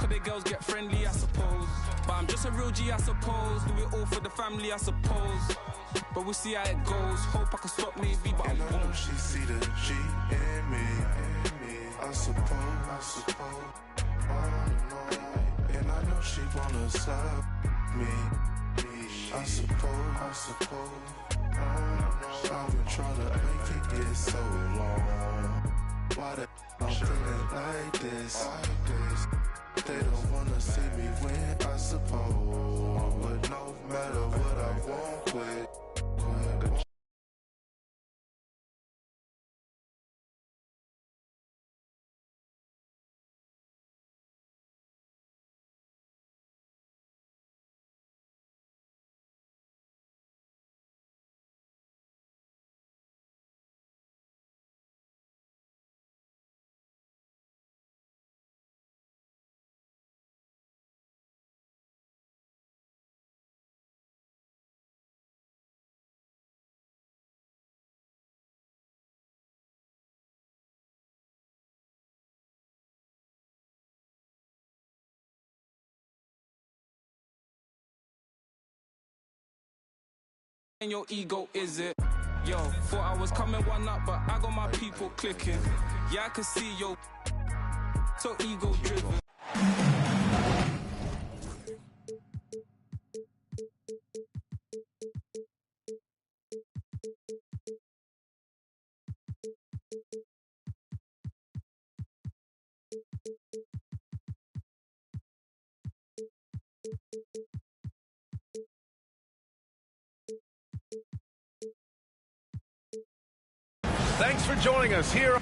big girls get friendly, I suppose. But I'm just a real G, I suppose. Do it all for the family, I suppose. But we'll see how it goes. Hope I can stop maybe, but and I won't. She see the G in me. I suppose. And I know she wanna sub me. I suppose. I've been trying to make it get so long. Why the I'm feeling like this? They don't wanna see me win, I suppose. But no matter what I won't quit. And your ego, is it? Yo, thought I was coming one up, but I got my people clicking. Yeah, I can see yo, so ego driven. Thanks for joining us here.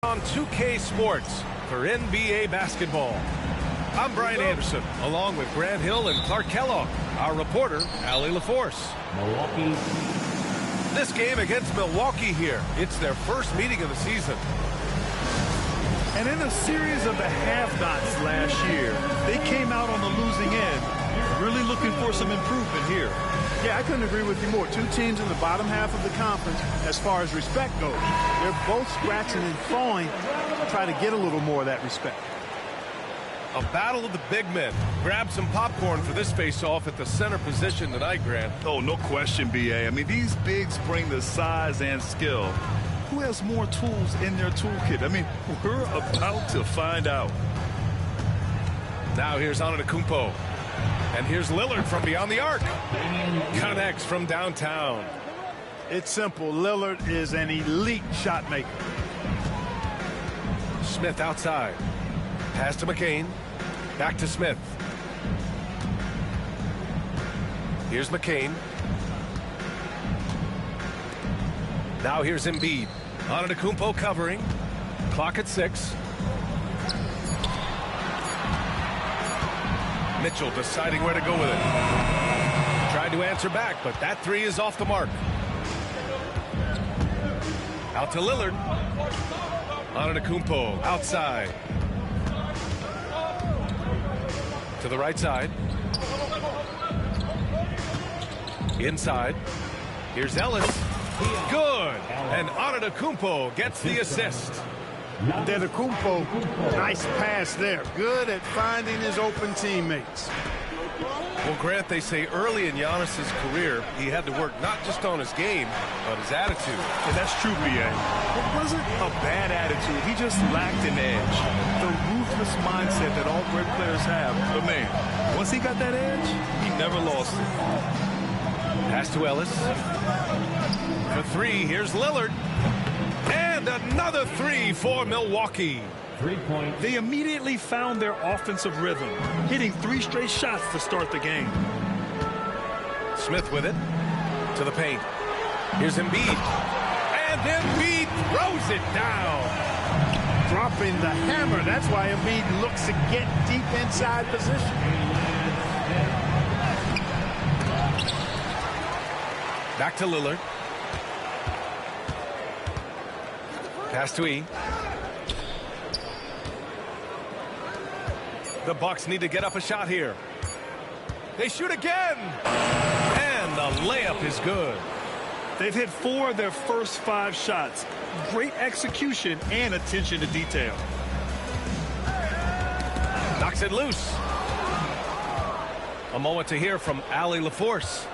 On 2K Sports for NBA basketball. I'm Brian Anderson, along with Grant Hill and Clark Kellogg. Our reporter, Allie LaForce. Milwaukee. This game against Milwaukee here. It's their first meeting of the season. And in a series of the have-nots last year, they came out on the losing end. Really looking for some improvement here. Yeah, I couldn't agree with you more. Two teams in the bottom half of the conference as far as respect goes. They're both scratching and clawing to try to get a little more of that respect. A battle of the big men. Grab some popcorn for this face-off at the center position tonight, Grant. Oh, no question, B.A. I mean, these bigs bring the size and skill. Who has more tools in their toolkit? I mean, we're about to find out. Now here's Antetokounmpo. And here's Lillard from beyond the arc. Connects from downtown. It's simple. Lillard is an elite shot maker. Smith outside. Pass to McCain. Back to Smith. Here's McCain. Now here's Embiid. Antetokounmpo covering. Clock at 6. Mitchell deciding where to go with it. Tried to answer back, but that three is off the mark. Out to Lillard. Antetokounmpo outside. To the right side. Inside. Here's Ellis. Good. And Antetokounmpo gets the assist. Antetokounmpo, nice pass there. Good at finding his open teammates. Well, Grant, they say early in Giannis's career, he had to work not just on his game, but his attitude. And that's true, B.A. It wasn't a bad attitude. He just lacked an edge. The ruthless mindset that all great players have. But, man, once he got that edge, he never lost it. Pass to Ellis. For three, here's Lillard. And another three for Milwaukee. 3-point. They immediately found their offensive rhythm, hitting 3 straight shots to start the game. Smith with it to the paint. Here's Embiid. And Embiid throws it down. Dropping the hammer. That's why Embiid looks to get deep inside position. Back to Lillard. Pass to E. The Bucks need to get up a shot here. They shoot again. And the layup is good. They've hit 4 of their first 5 shots. Great execution and attention to detail. Knocks it loose. A moment to hear from Allie LaForce.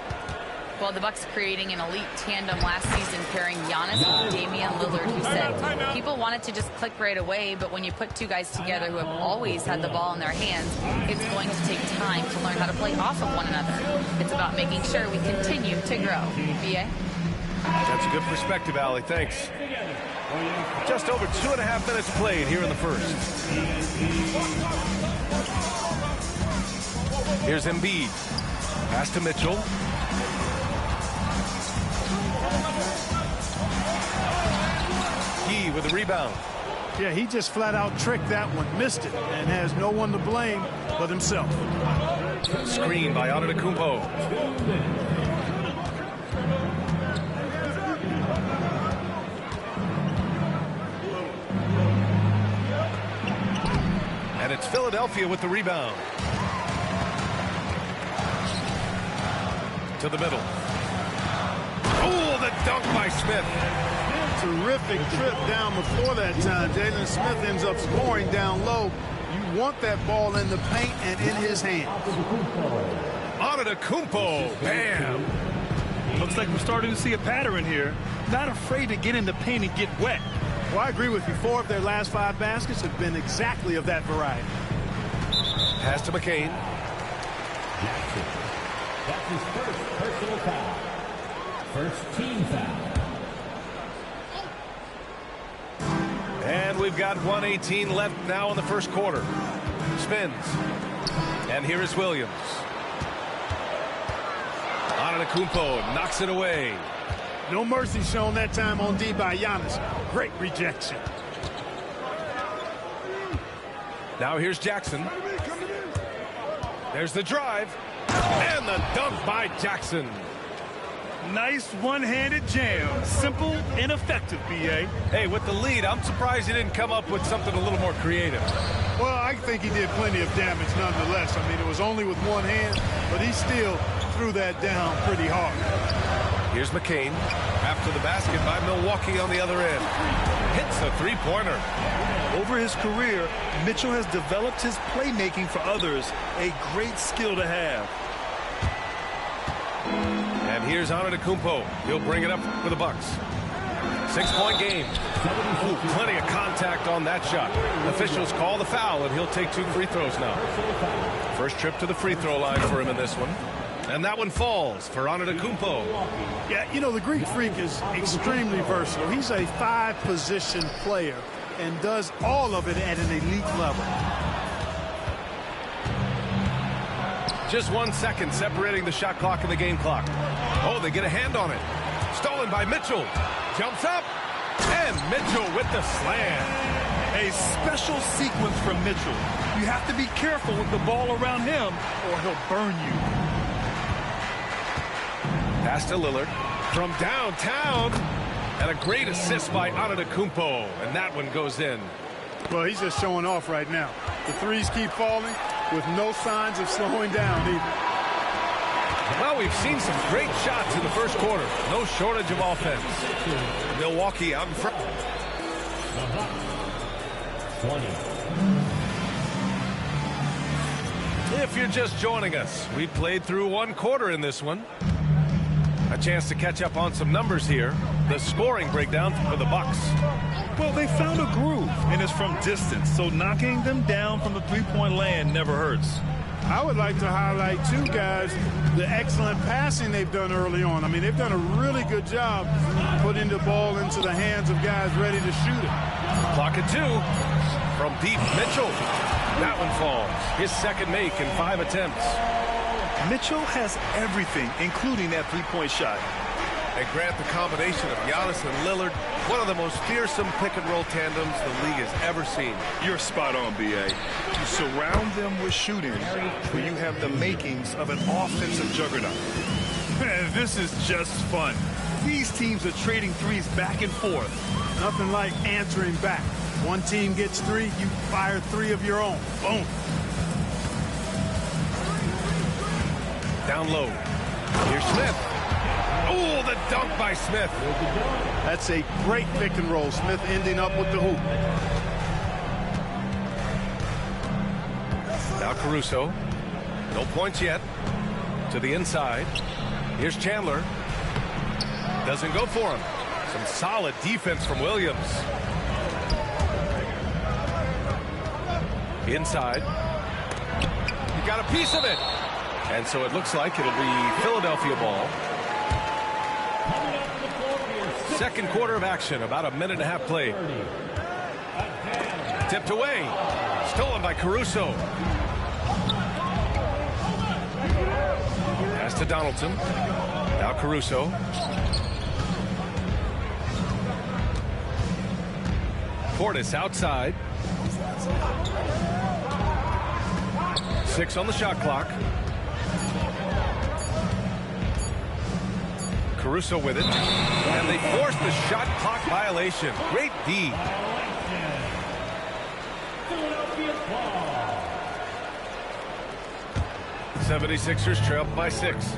Well, the Bucks creating an elite tandem last season, pairing Giannis with Damian Lillard, who said people wanted to just click right away, but when you put 2 guys together who have always had the ball in their hands, it's going to take time to learn how to play off of one another. It's about making sure we continue to grow. B.A.? That's a good perspective, Allie. Thanks. Just over 2.5 minutes played here in the first. Here's Embiid. Pass to Mitchell. He with the rebound. Yeah, he just flat out tricked that one, missed it, and has no one to blame but himself. Screen by Antetokounmpo. And it's Philadelphia with the rebound. To the middle. Oh, the dunk by Smith. Terrific trip down the floor that time. Jalen Smith ends up scoring down low. You want that ball in the paint and in his hand. Antetokounmpo, bam. Looks like we're starting to see a pattern here. Not afraid to get in the paint and get wet. Well, I agree with you. 4 of their last 5 baskets have been exactly of that variety. Pass to McCain. Jackson. That's his first personal foul. First team foul. And we've got 1:18 left now in the first quarter. Spins. And here is Williams. Antetokounmpo knocks it away. No mercy shown that time on D by Giannis. Great rejection. Now here's Jackson. There's the drive. And the dunk by Jackson. Nice one-handed jam. Simple and effective, B.A. Hey, with the lead, I'm surprised he didn't come up with something a little more creative. Well, I think he did plenty of damage nonetheless. I mean, it was only with one hand, but he still threw that down pretty hard. Here's McCain. After the basket by Milwaukee on the other end. Hits a three-pointer. Over his career, Mitchell has developed his playmaking for others, a great skill to have. And here's Antetokounmpo. He'll bring it up for the Bucks. 6-point game. Ooh, plenty of contact on that shot. Officials call the foul, and he'll take 2 free throws now. First trip to the free throw line for him in this one. And that one falls for Antetokounmpo. Yeah, you know, the Greek Freak is extremely versatile. He's a 5-position player and does all of it at an elite level. Just 1 second separating the shot clock and the game clock. Oh, they get a hand on it. Stolen by Mitchell. Jumps up. And Mitchell with the slam. A special sequence from Mitchell. You have to be careful with the ball around him or he'll burn you. Pass to Lillard from downtown. And a great assist by Antetokounmpo. And that one goes in. Well, he's just showing off right now. The threes keep falling with no signs of slowing down either. Well, we've seen some great shots in the first quarter. No shortage of offense. Milwaukee out in front. 20. If you're just joining us, we played through 1 quarter in this one. A chance to catch up on some numbers here. The scoring breakdown for the Bucks. Well, they found a groove, and it's from distance, so knocking them down from the three-point land never hurts. I would like to highlight, too, guys, the excellent passing they've done early on. I mean, they've done a really good job putting the ball into the hands of guys ready to shoot it. Clock at 2. From deep, Mitchell. That one falls. His second make in 5 attempts. Mitchell has everything, including that three-point shot. And Grant, the combination of Giannis and Lillard, one of the most fearsome pick-and-roll tandems the league has ever seen. You're spot on, B.A. You surround them with shooting, where you have the makings of an offensive juggernaut. Man, this is just fun. These teams are trading threes back and forth. Nothing like answering back. One team gets 3, you fire 3 of your own. Boom. Down low. Here's Smith. Oh, the dunk by Smith. That's a great pick and roll. Smith ending up with the hoop. Now Caruso. No points yet. To the inside. Here's Chandler. Doesn't go for him. Some solid defense from Williams. Inside. He got a piece of it. And so it looks like it'll be Philadelphia ball. Second quarter of action, about a minute and a half played. Tipped away. Stolen by Caruso. Pass to Donaldson. Now Caruso. Portis outside. 6 on the shot clock. Caruso with it. And they force the shot clock violation. Great D. 76ers trailed by 6.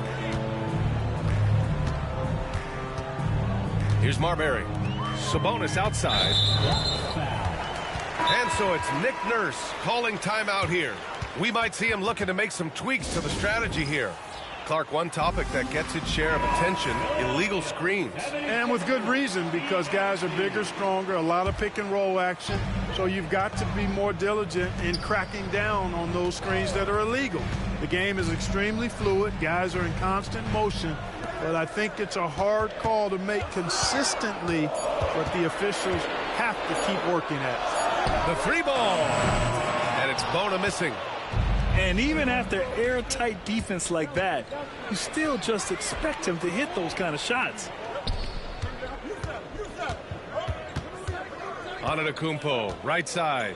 Here's Marbury. Sabonis outside. And so it's Nick Nurse calling timeout here. We might see him looking to make some tweaks to the strategy here. Clark, one topic that gets its share of attention, illegal screens. And with good reason, because guys are bigger, stronger, a lot of pick and roll action. So you've got to be more diligent in cracking down on those screens that are illegal. The game is extremely fluid. Guys are in constant motion. But I think it's a hard call to make consistently, but the officials have to keep working at it. The 3 ball. And it's Bona missing. And even after airtight defense like that, you still just expect him to hit those kind of shots. Antetokounmpo, right side.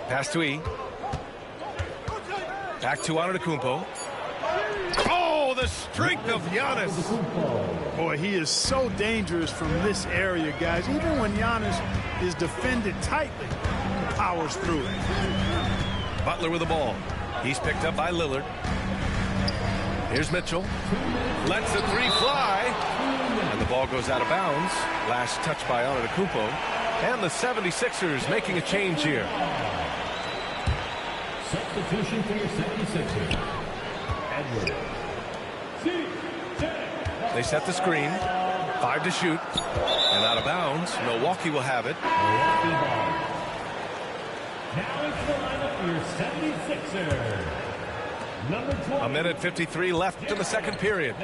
Pass to E. Back to Antetokounmpo. Oh, the strength of Giannis. Boy, he is so dangerous from this area, guys. Even when Giannis is defended tightly, powers through it. Butler with the ball. He's picked up by Lillard. Here's Mitchell. Lets the 3 fly. And the ball goes out of bounds. Last touch by Antetokounmpo. And the 76ers making a change here. Substitution for your 76ers. Edwards. They set the screen. 5 to shoot. And out of bounds. Milwaukee will have it. Milwaukee ball. Now it's the lineup for your 76ers. Number 20. A minute 53 left in the second period.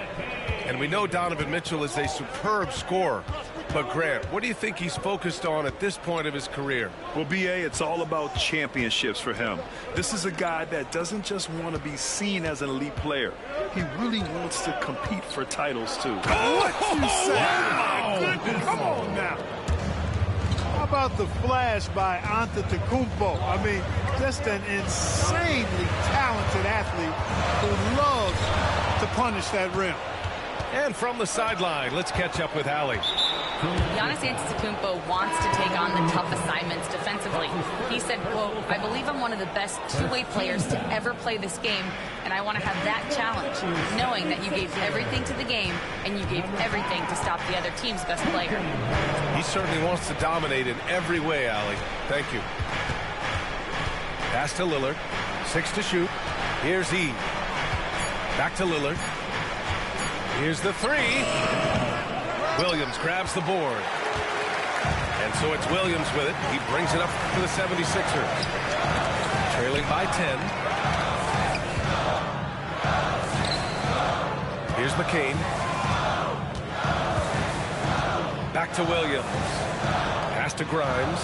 And we know Donovan Mitchell is a superb scorer. But Grant, what do you think he's focused on at this point of his career? Well, B.A., it's all about championships for him. This is a guy that doesn't just want to be seen as an elite player. He really wants to compete for titles, too. What you say? Wow. My goodness. Come on now. How about the flash by Antetokounmpo? I mean, just an insanely talented athlete who loves to punish that rim. And from the sideline, let's catch up with Allie. Giannis Antetokounmpo wants to take on the tough assignments defensively. He said, quote, "I believe I'm one of the best two-way players to ever play this game, and I want to have that challenge, knowing that you gave everything to the game and you gave everything to stop the other team's best player." He certainly wants to dominate in every way, Allie. Thank you. Pass to Lillard. 6 to shoot. Here's E. Back to Lillard. Here's the 3. Williams grabs the board. And so it's Williams with it. He brings it up for the 76ers. Trailing by 10. Here's McCain. Back to Williams. Pass to Grimes.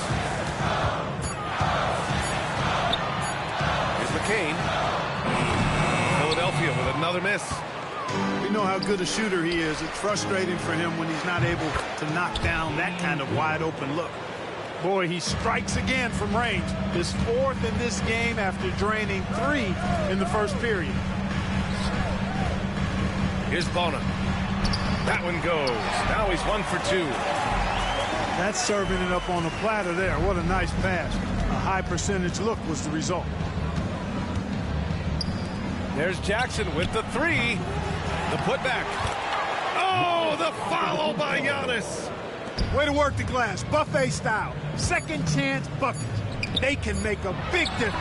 Here's McCain. Philadelphia with another miss. We know how good a shooter he is. It's frustrating for him when he's not able to knock down that kind of wide open look. Boy, he strikes again from range. His fourth in this game after draining 3 in the first period. Here's Bona. That one goes. Now he's 1 for 2. That's serving it up on a platter there. What a nice pass. A high percentage look was the result. There's Jackson with the 3. The putback. Oh, the follow by Giannis. Way to work the glass, buffet style. Second chance buckets. They can make a big difference.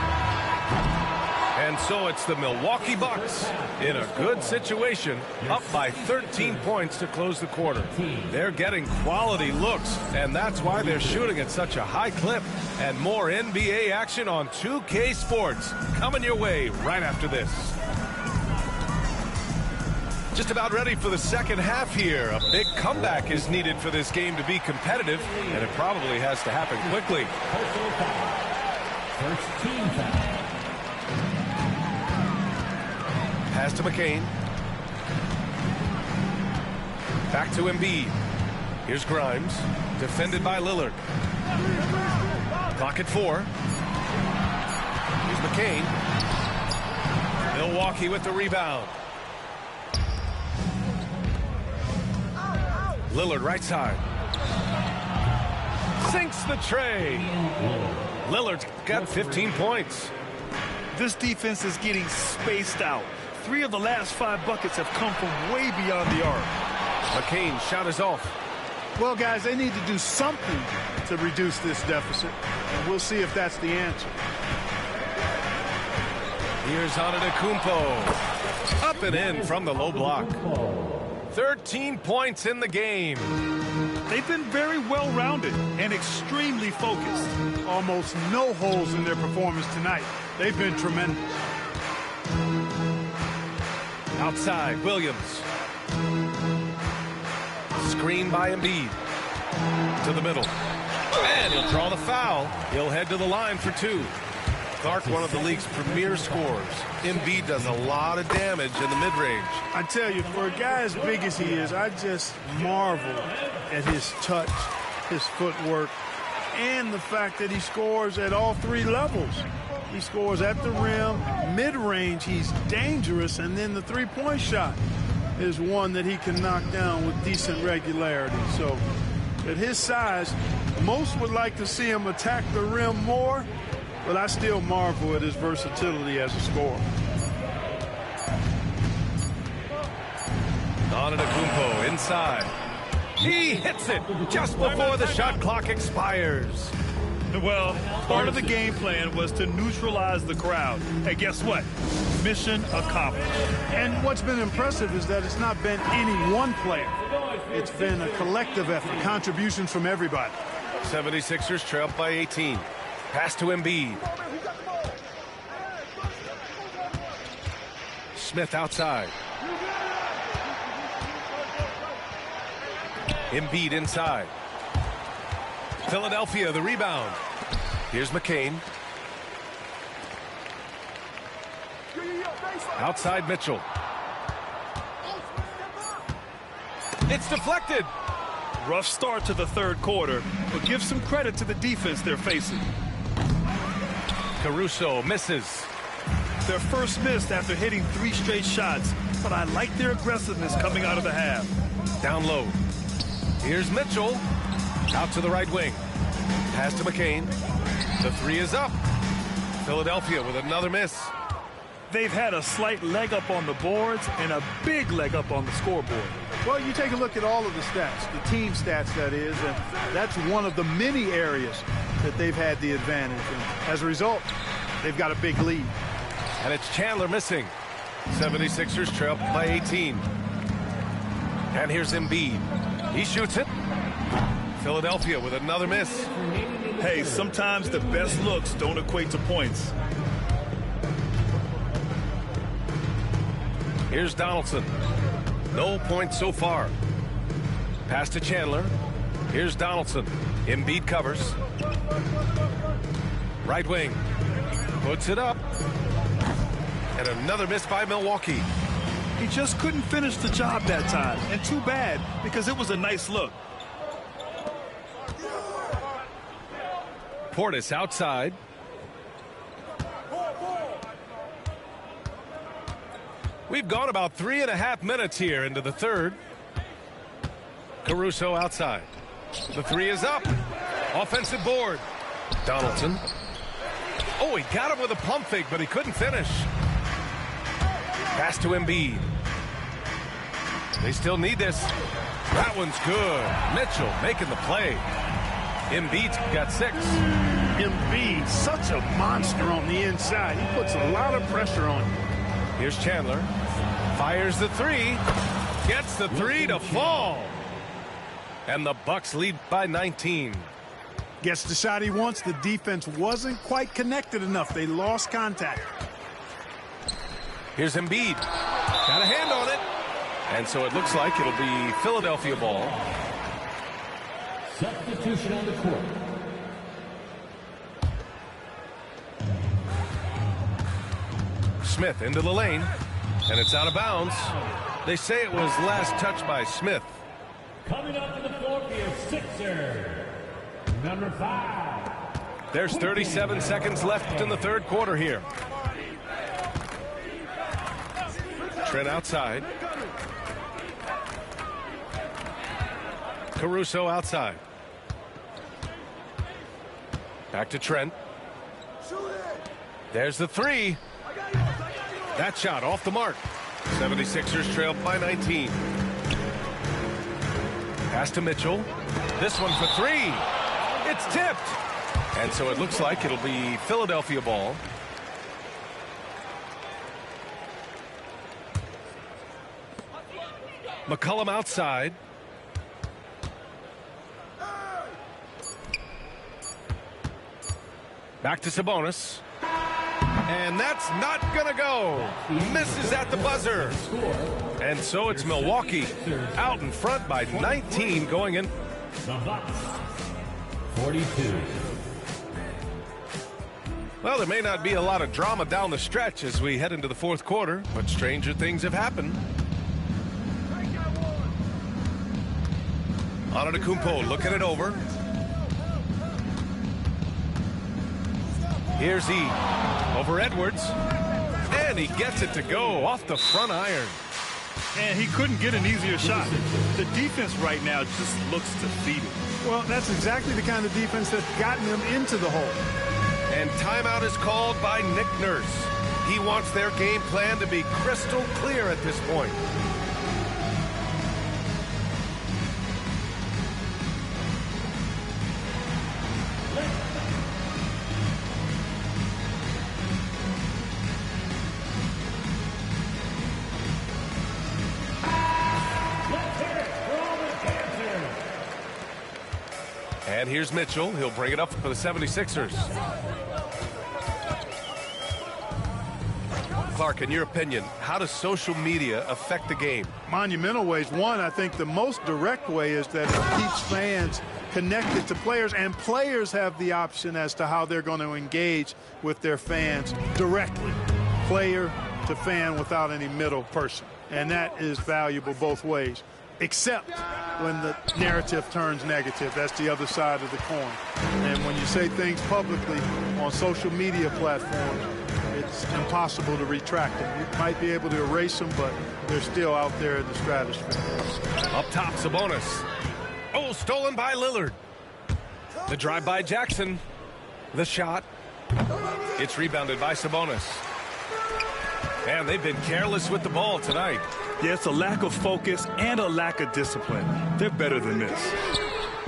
And so it's the Milwaukee Bucks in a good situation, up by 13 points to close the quarter. They're getting quality looks, and that's why they're shooting at such a high clip. And more NBA action on 2K Sports coming your way right after this. Just about ready for the second half here. A big comeback is needed for this game to be competitive, and it probably has to happen quickly. First team foul. Pass to McCain. Back to Embiid. Here's Grimes. Defended by Lillard. Clock at 4. Here's McCain. Milwaukee with the rebound. Lillard right side. Sinks the tray. Lillard's got 15 points. This defense is getting spaced out. 3 of the last 5 buckets have come from way beyond the arc. McCain shot is off. Well, guys, they need to do something to reduce this deficit. And we'll see if that's the answer. Here's Antetokounmpo. Up and in from the low block. 13 points in the game. They've been very well-rounded and extremely focused. Almost no holes in their performance tonight. They've been tremendous. Outside, Williams. Screen by Embiid. To the middle. And he'll draw the foul. He'll head to the line for 2. Clark, one of the league's premier scorers. Embiid does a lot of damage in the mid-range. I tell you, for a guy as big as he is, I just marvel at his touch, his footwork, and the fact that he scores at all 3 levels. He scores at the rim, mid-range, he's dangerous, and then the three-point shot is one that he can knock down with decent regularity. So at his size, most would like to see him attack the rim more, but I still marvel at his versatility as a scorer. Antetokounmpo inside. He hits it just before the shot clock expires. Well, part of the game plan was to neutralize the crowd. Hey, guess what? Mission accomplished. And what's been impressive is that it's not been any one player. It's been a collective effort, contributions from everybody. 76ers trailed by 18. Pass to Embiid. Smith outside. Embiid inside. Philadelphia the rebound. Here's McCain. Outside Mitchell. It's deflected. Rough start to the third quarter, but give some credit to the defense they're facing. Caruso misses. Their first miss after hitting 3 straight shots, but I like their aggressiveness coming out of the half. Down low. Here's Mitchell. Out to the right wing. Pass to McCain. The 3 is up. Philadelphia with another miss. They've had a slight leg up on the boards and a big leg up on the scoreboard. Well, you take a look at all of the stats, the team stats that is, and that's one of the many areas that they've had the advantage. And as a result, they've got a big lead. And it's Chandler missing. 76ers trail by 18. And here's Embiid. He shoots it. Philadelphia with another miss. Hey, sometimes the best looks don't equate to points. Here's Donaldson. No points so far. Pass to Chandler. Here's Donaldson. Embiid covers. Right wing. Puts it up. And another miss by Milwaukee. He just couldn't finish the job that time. And too bad, because it was a nice look. Portis outside. We've gone about 3.5 minutes here into the third. Caruso outside. The three is up. Offensive board. Donaldson. Oh, he got him with a pump fake, but he couldn't finish. Pass to Embiid. They still need this. That one's good. Mitchell making the play. Embiid's got 6. Embiid, such a monster on the inside. He puts a lot of pressure on him. Here's Chandler. Fires the three. Gets the three to fall. And the Bucks lead by 19. Gets the shot he wants. The defense wasn't quite connected enough. They lost contact. Here's Embiid. Got a hand on it. And so it looks like it'll be Philadelphia ball. Substitution on the court. Smith into the lane. And it's out of bounds. They say it was last touched by Smith. Coming up to the floor for your Sixer, number 5. There's 37 seconds left in the third quarter here. Trent outside. Caruso outside. Back to Trent. There's the three. That shot off the mark. 76ers trail by 19. Pass to Mitchell. This one for 3. It's tipped. And so it looks like it'll be Philadelphia ball. McCollum outside. Back to Sabonis. And that's not gonna go. Misses at the buzzer. And so it's Milwaukee out in front by 19 going in. The Bucks, 42. Well, there may not be a lot of drama down the stretch as we head into the fourth quarter, but stranger things have happened. Antetokounmpo looking it over. Here's E. Over Edwards. And he gets it to go off the front iron. And he couldn't get an easier shot. The defense right now just looks defeated. Well, that's exactly the kind of defense that's gotten them into the hole. And timeout is called by Nick Nurse. He wants their game plan to be crystal clear at this point. And here's Mitchell. He'll bring it up for the 76ers. Clark, in your opinion, how does social media affect the game? Monumental ways. One, I think the most direct way is that it keeps fans connected to players, and players have the option as to how they're going to engage with their fans directly, player to fan, without any middle person. And that is valuable both ways, except when the narrative turns negative. That's the other side of the coin. And when you say things publicly on social media platforms, it's impossible to retract them. You might be able to erase them, but they're still out there in the stratosphere. Up top, Sabonis. Oh, stolen by Lillard. The drive by Jackson. The shot. It's rebounded by Sabonis. And they've been careless with the ball tonight. Yeah, it's a lack of focus and a lack of discipline. They're better than this.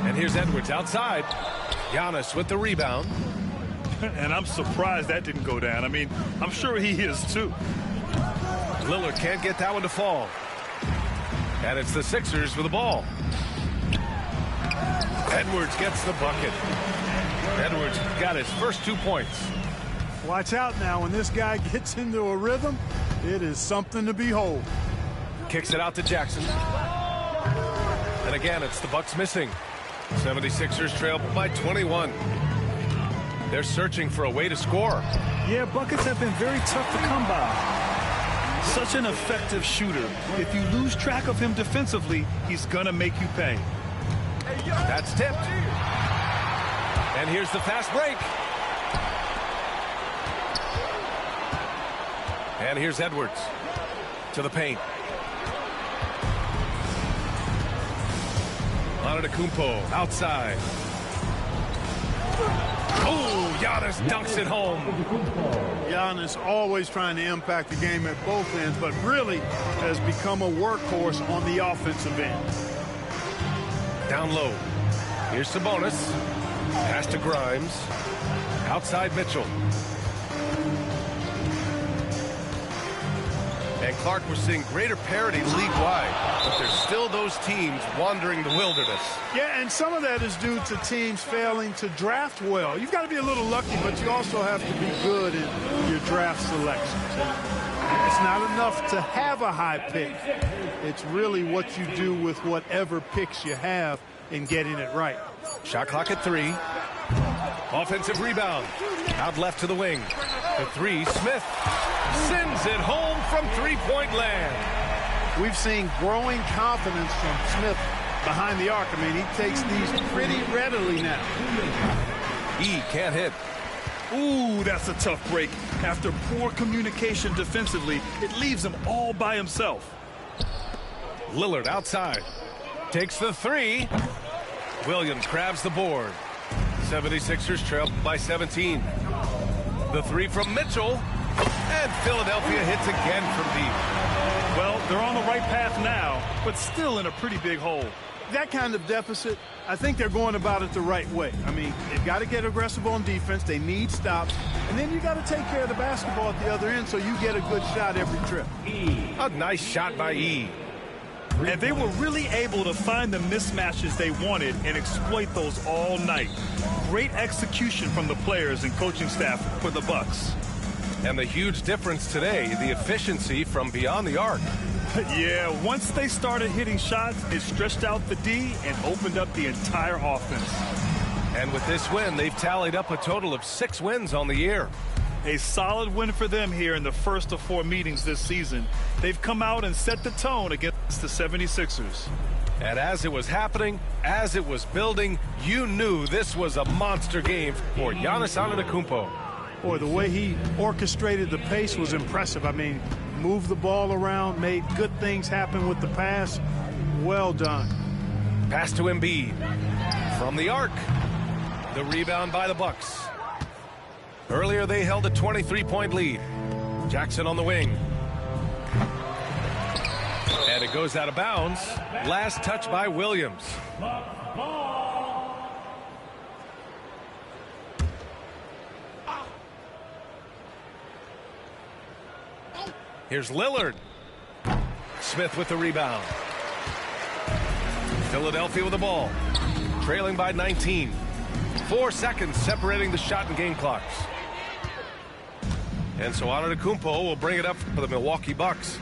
And here's Edwards outside. Giannis with the rebound. And I'm surprised that didn't go down. I mean, I'm sure he is too. Lillard can't get that one to fall. And it's the Sixers with the ball. Edwards gets the bucket. Edwards got his first 2 points. Watch out now. When this guy gets into a rhythm, it is something to behold. Kicks it out to Jackson. And again, it's the Bucks missing. 76ers trail by 21. They're searching for a way to score. Yeah, buckets have been very tough to come by. Such an effective shooter. If you lose track of him defensively, he's going to make you pay. That's tipped. And here's the fast break. And here's Edwards to the paint. Antetokounmpo outside. Oh, Giannis dunks it home. Giannis always trying to impact the game at both ends, but really has become a workhorse on the offensive end. Down low. Here's Sabonis. Pass to Grimes. Outside Mitchell. And Clark, we're seeing greater parity league-wide, but there's still those teams wandering the wilderness. Yeah, and some of that is due to teams failing to draft well. You've got to be a little lucky, but you also have to be good in your draft selections. It's not enough to have a high pick. It's really what you do with whatever picks you have in getting it right. Shot clock at 3. Offensive rebound. Out left to the wing. The 3, Smith sends it home from three-point land. We've seen growing confidence from Smith behind the arc. I mean, he takes these pretty readily now. E can't hit. Ooh, that's a tough break. After poor communication defensively, it leaves him all by himself. Lillard outside. Takes the 3. Williams grabs the board. 76ers trail by 17. The 3 from Mitchell. And Philadelphia hits again from deep. Well, they're on the right path now, but still in a pretty big hole. That kind of deficit, I think they're going about it the right way. I mean, they've got to get aggressive on defense. They need stops. And then you got to take care of the basketball at the other end so you get a good shot every trip. A nice shot by E. And they were really able to find the mismatches they wanted and exploit those all night. Great execution from the players and coaching staff for the Bucks. And the huge difference today, the efficiency from beyond the arc. Yeah, once they started hitting shots, it stretched out the D and opened up the entire offense. And with this win, they've tallied up a total of 6 wins on the year. A solid win for them here in the first of 4 meetings this season. They've come out and set the tone against the 76ers. And as it was happening, as it was building, you knew this was a monster game for Giannis Antetokounmpo. Boy, the way he orchestrated the pace was impressive. I mean, moved the ball around, made good things happen with the pass. Well done. Pass to Embiid. From the arc. The rebound by the Bucks. Earlier, they held a 23-point lead. Jackson on the wing. And it goes out of bounds. Last touch by Williams. Here's Lillard. Smith with the rebound. Philadelphia with the ball. Trailing by 19. 4 seconds separating the shot and game clocks. And so Antetokounmpo will bring it up for the Milwaukee Bucks.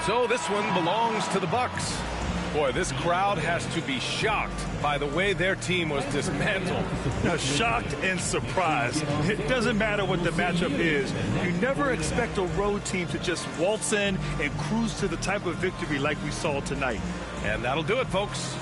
So this one belongs to the Bucks. Boy, this crowd has to be shocked by the way their team was dismantled. Shocked and surprised. It doesn't matter what the matchup is. You never expect a road team to just waltz in and cruise to the type of victory like we saw tonight. And that'll do it, folks.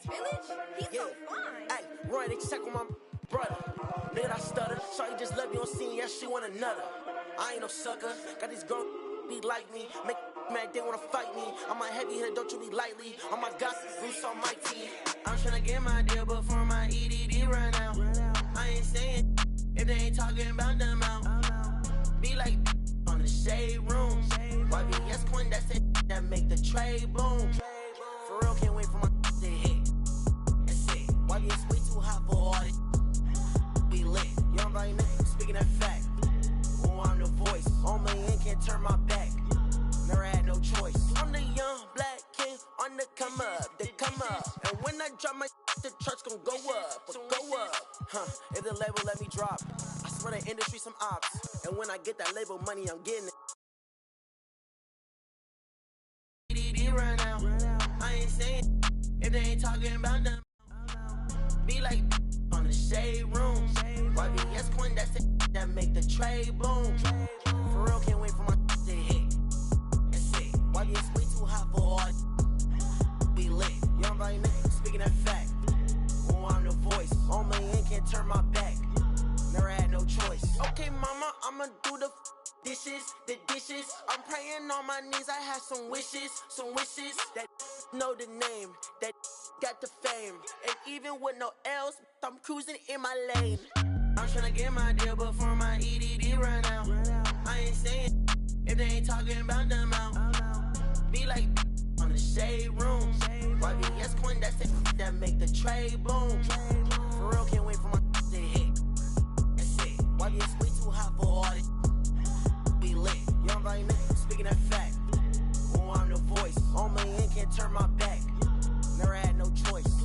Village? He's so fine. Hey, Roy, they check on my brother. Nigga, I stutter. Shawty just left me on scene, yeah, she want another. I ain't no sucker. Got these girls be like me. Make mad, they wanna fight me. I'm a heavy hitter, don't you be lightly. On my gossip, boots on my team. I'm tryna get my deal before my EDD run out. I ain't saying if they ain't talking about them out. Be like on the shade room. YBS Quinn, that's it that make the trade boom. For real, can't wait for my to hit. That's it. YBS way too hot for all this. Be lit. Young Brian speaking that fact. Oh, I'm the voice. On my end, can't turn my back. Never had no choice. I'm the young black king on the come up, they come up. And when I drop my the church gon' go up, go up. If the label let me drop, I swear the industry some ops. And when I get that label money, I'm getting it. Right now, I ain't saying if they ain't talking about them. Be like on the shade room. YBS Quinn, that's it that make the trade boom. For real, can't wait for my to hit. That's it. YBS way too hot for all. Be lit. Young Brian speaking that fact. Oh, I'm the voice. On my end, can't turn my back. Never had no choice. Okay, mama, I'ma do the dishes. I'm praying on my knees. I have some wishes that know the name, that got the fame. And even with no L's, I'm cruising in my lane. I'm tryna get my deal before my EDD run out. I ain't saying if they ain't talking about them out. Be like on the shade room. YBS Quinn, that's it that make the trade boom. For real, can't wait for my to hit. That's it. YBS way too hot for all this. Be lit. Young Brian speaking that fact. Oh, I'm the voice. On my end, can't turn my back. Never had no choice.